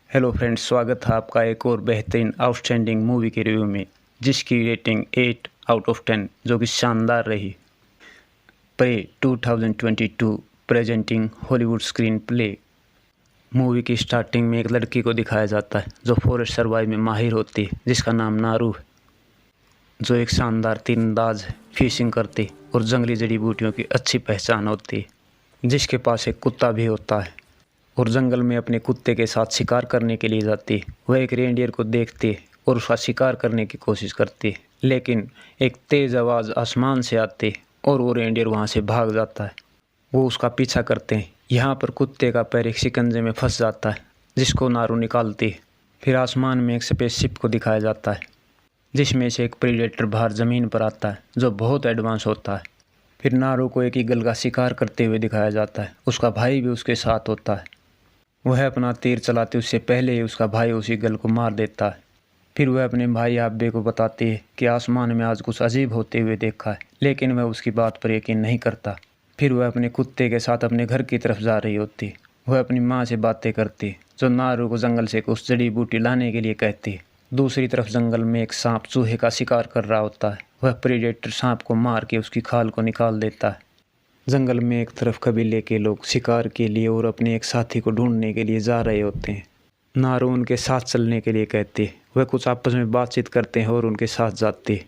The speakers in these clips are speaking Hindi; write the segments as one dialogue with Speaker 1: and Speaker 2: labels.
Speaker 1: हेलो फ्रेंड्स, स्वागत है आपका एक और बेहतरीन आउटस्टैंडिंग मूवी के रिव्यू में, जिसकी रेटिंग 8 आउट ऑफ 10 जो कि शानदार रही। प्रे 2022 presenting Hollywood screenplay. Movie की स्टार्टिंग में एक लड़की को दिखाया जाता है जो फॉरेस्ट सर्वाइव में माहिर होती है, जिसका नाम नारू है, जो एक शानदार तीरंदाज है, फिशिंग करती और जंगली जड़ी बूटियों की अच्छी पहचान होती है, जिसके पास एक कुत्ता भी होता है और जंगल में अपने कुत्ते के साथ शिकार करने के लिए जाती है। वह एक रेंडियर को देखती है और उसका शिकार करने की कोशिश करती है, लेकिन एक तेज़ आवाज़ आसमान से आती है और वो रेंडियर वहाँ से भाग जाता है। वो उसका पीछा करते हैं। यहाँ पर कुत्ते का पैर एक शिकंजे में फंस जाता है, जिसको नारू निकालती है। फिर आसमान में एक स्पेसशिप को दिखाया जाता है, जिसमें से एक प्रीडेटर बाहर ज़मीन पर आता है जो बहुत एडवांस होता है। फिर नारू को एक ईगल का शिकार करते हुए दिखाया जाता है। उसका भाई भी उसके साथ होता है। वह अपना तीर चलाते उससे पहले ही उसका भाई उस ईगल को मार देता है। फिर वह अपने भाई आब्बे को बताती है कि आसमान में आज कुछ अजीब होते हुए देखा है, लेकिन वह उसकी बात पर यकीन नहीं करता। फिर वह अपने कुत्ते के साथ अपने घर की तरफ जा रही होती है। वह अपनी माँ से बातें करती, जो नारू को जंगल से कुछ जड़ी बूटी लाने के लिए कहती है। दूसरी तरफ जंगल में एक सांप चूहे का शिकार कर रहा होता है। वह प्रेडेटर सांप को मार के उसकी खाल को निकाल देता है। जंगल में एक तरफ कबीले के लोग शिकार के लिए और अपने एक साथी को ढूंढने के लिए जा रहे होते हैं। नारू उनके साथ चलने के लिए कहती है। वह कुछ आपस में बातचीत करते हैं और उनके साथ जाती है।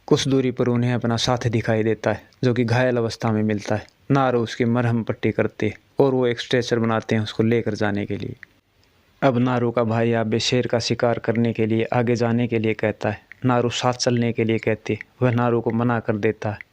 Speaker 1: कुछ दूरी पर उन्हें अपना साथी दिखाई देता है, जो कि घायल अवस्था में मिलता है। नारू उसकी मरहम पट्टी करती है और वो एक स्ट्रेचर बनाते हैं उसको लेकर जाने के लिए। अब नारू का भाई आबे शेर का शिकार करने के लिए आगे जाने के लिए कहता है। नारू साथ चलने के लिए कहती है। वह नारू को मना कर देता है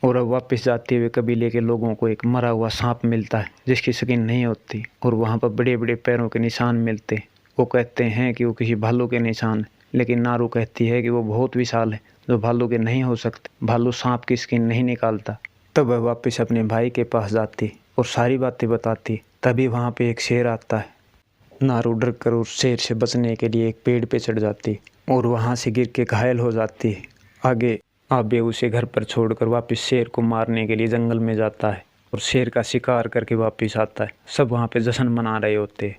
Speaker 1: और अब वापस जाते हुए कबीले के लोगों को एक मरा हुआ सांप मिलता है, जिसकी स्किन नहीं होती और वहाँ पर बड़े बड़े पैरों के निशान मिलते हैं। वो कहते हैं कि वो किसी भालू के निशान हैं, लेकिन नारू कहती है कि वो बहुत विशाल है, जो भालू के नहीं हो सकते। भालू सांप की स्किन नहीं निकालता। तब वह वापस अपने भाई के पास जाती और सारी बातें बताती। तभी वहाँ पर एक शेर आता है। नारू डर कर उस शेर से बचने के लिए एक पेड़ पर चढ़ जाती और वहाँ से गिर के घायल हो जाती है। आगे आबे उसे घर पर छोड़कर वापस शेर को मारने के लिए जंगल में जाता है और शेर का शिकार करके वापस आता है। सब वहाँ पे जश्न मना रहे होते हैं।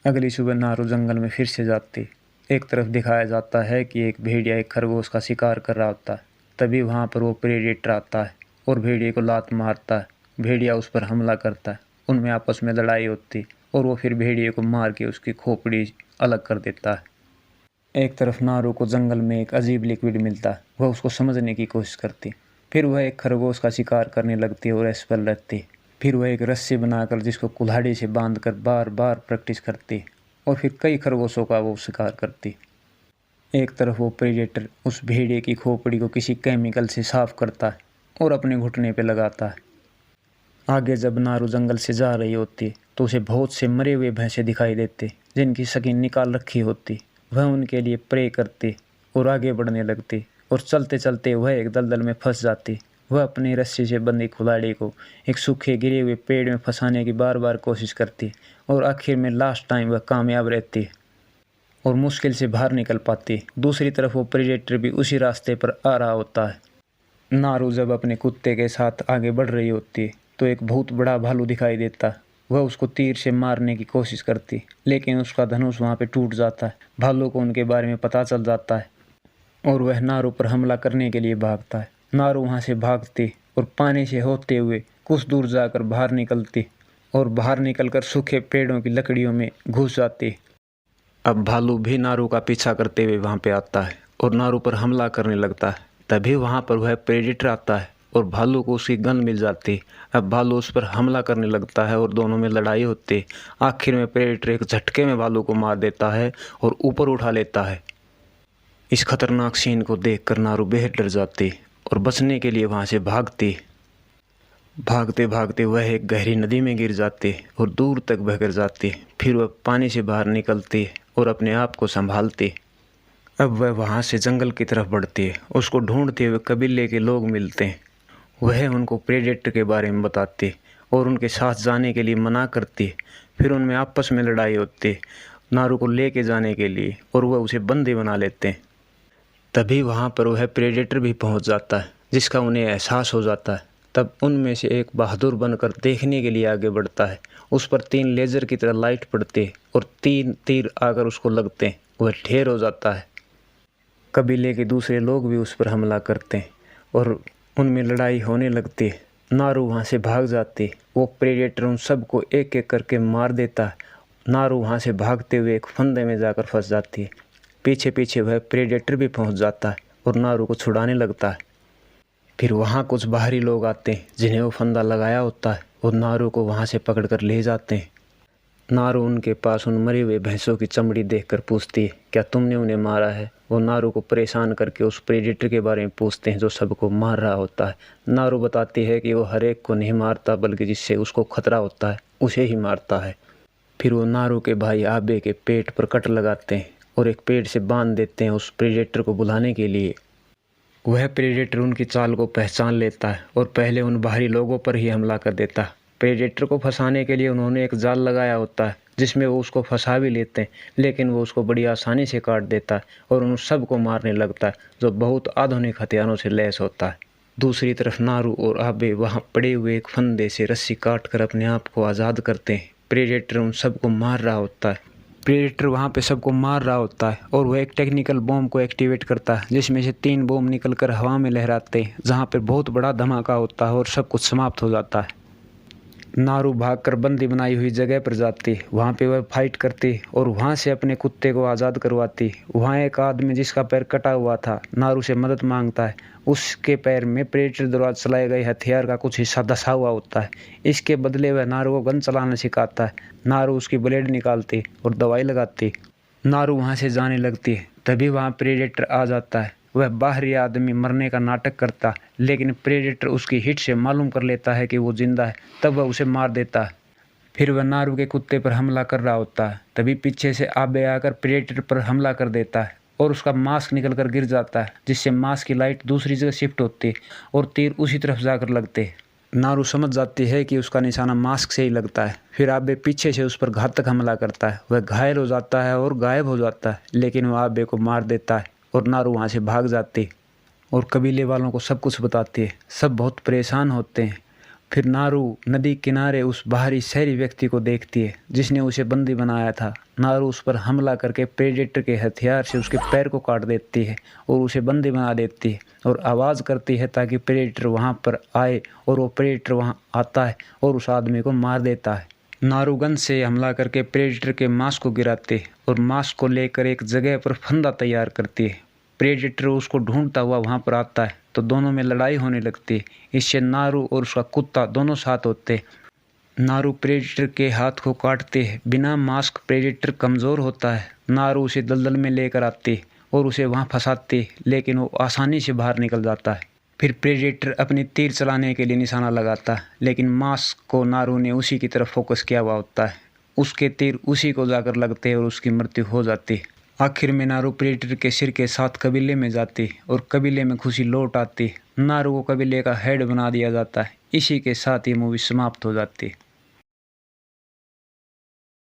Speaker 1: अगली सुबह नारू जंगल में फिर से जाती। एक तरफ दिखाया जाता है कि एक भेड़िया एक खरगोश का शिकार कर रहा होता है। तभी वहाँ पर वो प्रेडेटर आता है और भेड़िए को लात मारता है। भेड़िया उस पर हमला करता है। उनमें आपस में लड़ाई होती और वो फिर भेड़िए को मार के उसकी खोपड़ी अलग कर देता है। एक तरफ नारू को जंगल में एक अजीब लिक्विड मिलता है। वह उसको समझने की कोशिश करती। फिर वह एक खरगोश का शिकार करने लगती है और इस पर रहती। फिर वह एक रस्सी बनाकर जिसको कुल्हाड़ी से बांधकर बार बार प्रैक्टिस करती और फिर कई खरगोशों का वो शिकार करती। एक तरफ वो प्रेडेटर उस भेड़िए की खोपड़ी को किसी केमिकल से साफ करता है और अपने घुटने पर लगाता है। आगे जब नारू जंगल से जा रही होती तो उसे बहुत से मरे हुए भैंसे दिखाई देते, जिनकी स्किन निकाल रखी होती। वह उनके लिए प्रे करती और आगे बढ़ने लगती और चलते चलते वह एक दलदल में फंस जाती। वह अपनी रस्सी से बंधी कुल्हाड़ी को एक सूखे गिरे हुए पेड़ में फंसाने की बार बार कोशिश करती और आखिर में लास्ट टाइम वह कामयाब रहती और मुश्किल से बाहर निकल पाती। दूसरी तरफ वो प्रेडेटर भी उसी रास्ते पर आ रहा होता है। नारू जब अपने कुत्ते के साथ आगे बढ़ रही होती तो एक बहुत बड़ा भालू दिखाई देता। वह उसको तीर से मारने की कोशिश करती, लेकिन उसका धनुष वहाँ पे टूट जाता है। भालू को उनके बारे में पता चल जाता है और वह नारू पर हमला करने के लिए भागता है। नारू वहाँ से भागती और पानी से होते हुए कुछ दूर जाकर बाहर निकलती और बाहर निकलकर सूखे पेड़ों की लकड़ियों में घुस जाती। अब भालू भी नारू का पीछा करते हुए वहाँ पे आता है और नारू पर हमला करने लगता है। तभी वहाँ पर वह प्रेडेटर आता है और भालू को उसकी गन मिल जाती। अब भालू उस पर हमला करने लगता है और दोनों में लड़ाई होती। आखिर में प्रेडेटर एक झटके में भालू को मार देता है और ऊपर उठा लेता है। इस खतरनाक सीन को देखकर नारू बेहद डर जाती और बचने के लिए वहाँ से भागती। भागते भागते वह एक गहरी नदी में गिर जाती और दूर तक बहकर जाती। फिर वह पानी से बाहर निकलती और अपने आप को संभालती। अब वह वहाँ से जंगल की तरफ बढ़ती है। उसको ढूंढते हुए कबीले के लोग मिलते हैं। वह उनको प्रेडेटर के बारे में बताती और उनके साथ जाने के लिए मना करती। फिर उनमें आपस में लड़ाई होती नारू को लेके जाने के लिए और वह उसे बंदी बना लेते हैं। तभी वहाँ पर वह प्रेडेटर भी पहुँच जाता है, जिसका उन्हें एहसास हो जाता है। तब उनमें से एक बहादुर बनकर देखने के लिए आगे बढ़ता है। उस पर 3 लेज़र की तरह लाइट पड़ती है और 3 तीर आकर उसको लगते हैं। वह ढेर हो जाता है। कबीले के दूसरे लोग भी उस पर हमला करते हैं और उनमें लड़ाई होने लगती है। नारू वहाँ से भाग जाती है। वो प्रेडेटर उन सबको एक एक करके मार देता है। नारू वहाँ से भागते हुए एक फंदे में जाकर फंस जाती है। पीछे पीछे वह प्रेडेटर भी पहुँच जाता है और नारू को छुड़ाने लगता है। फिर वहाँ कुछ बाहरी लोग आते हैं जिन्हें वो फंदा लगाया होता है और नारू को वहाँ से पकड़कर ले जाते हैं। नारू उनके पास उन मरी हुए भैंसों की चमड़ी देखकर पूछती है, क्या तुमने उन्हें मारा है? वो नारू को परेशान करके उस प्रेडेटर के बारे में पूछते हैं जो सबको मार रहा होता है। नारू बताती है कि वो हर एक को नहीं मारता, बल्कि जिससे उसको खतरा होता है उसे ही मारता है। फिर वो नारू के भाई आबे के पेट पर कट लगाते हैं और एक पेड़ से बांध देते हैं उस प्रेडेटर को बुलाने के लिए। वह प्रेडेटर उनकी चाल को पहचान लेता है और पहले उन बाहरी लोगों पर ही हमला कर देता है। प्रेडेटर को फंसाने के लिए उन्होंने एक जाल लगाया होता है जिसमें वो उसको फंसा भी लेते हैं, लेकिन वो उसको बड़ी आसानी से काट देता है और उन सबको मारने लगता है जो बहुत आधुनिक हथियारों से लैस होता है। दूसरी तरफ नारू और आबे वहाँ पड़े हुए एक फंदे से रस्सी काट कर अपने आप को आज़ाद करते हैं। प्रेडेटर उन सबको मार रहा होता है। प्रेडेटर वहाँ पे सबको मार रहा होता है और वह एक टेक्निकल बॉम्ब को एक्टिवेट करता है जिसमें से 3 बॉम्ब निकलकर हवा में लहराते हैं, जहाँ पर बहुत बड़ा धमाका होता है और सब कुछ समाप्त हो जाता है। नारू भागकर बंदी बनाई हुई जगह पर जाती, वहाँ पे वह फाइट करती और वहाँ से अपने कुत्ते को आज़ाद करवाती। वहाँ एक आदमी जिसका पैर कटा हुआ था नारू से मदद मांगता है। उसके पैर में प्रेडेटर द्वारा चलाए गए हथियार का कुछ हिस्सा धंसा हुआ होता है। इसके बदले वह नारू को गन चलाना सिखाता है। नारू उसकी ब्लेड निकालती और दवाई लगाती। नारू वहाँ से जाने लगती है, तभी वहाँ प्रेडेटर आ जाता है। वह बाहरी आदमी मरने का नाटक करता, लेकिन प्रेडेटर उसकी हिट से मालूम कर लेता है कि वो जिंदा है। तब वह उसे मार देता है। फिर वह नारू के कुत्ते पर हमला कर रहा होता है, तभी पीछे से आबे आकर प्रेडेटर पर हमला कर देता है और उसका मास्क निकल कर गिर जाता है, जिससे मास्क की लाइट दूसरी जगह शिफ्ट होती है और तीर उसी तरफ जाकर लगते हैं। नारू समझ जाती है कि उसका निशाना मास्क से ही लगता है। फिर आबे पीछे से उस पर घातक हमला करता है। वह घायल हो जाता है और गायब हो जाता है, लेकिन वह आबे को मार देता है और नारू वहाँ से भाग जाती और कबीले वालों को सब कुछ बताती है। सब बहुत परेशान होते हैं। फिर नारू नदी किनारे उस बाहरी शहरी व्यक्ति को देखती है जिसने उसे बंदी बनाया था। नारू उस पर हमला करके प्रेडेटर के हथियार से उसके पैर को काट देती है और उसे बंदी बना देती है और आवाज़ करती है ताकि प्रेडेटर वहाँ पर आए, और वो प्रेडेटर वहाँ आता है और उस आदमी को मार देता है। नारू गन से हमला करके प्रेडेटर के मास्क को गिराते और मास्क को लेकर एक जगह पर फंदा तैयार करती है। प्रेडेटर उसको ढूंढता हुआ वहाँ पर आता है तो दोनों में लड़ाई होने लगती है। इससे नारू और उसका कुत्ता दोनों साथ होते। नारू प्रेडेटर के हाथ को काटते हैं। बिना मास्क प्रेडेटर कमज़ोर होता है। नारू उसे दलदल में लेकर आती और उसे वहाँ फंसाती, लेकिन वो आसानी से बाहर निकल जाता है। फिर प्रेडेटर अपनी तीर चलाने के लिए निशाना लगाता है, लेकिन मास्क को नारू ने उसी की तरफ फोकस किया हुआ होता है। उसके तीर उसी को जाकर लगते और उसकी मृत्यु हो जाती। आखिर में नारू प्रेडेटर के सिर के साथ कबीले में जाती और कबीले में खुशी लौट आती। नारू को कबीले का हेड बना दिया जाता है। इसी के साथ ये मूवी समाप्त हो जाती है।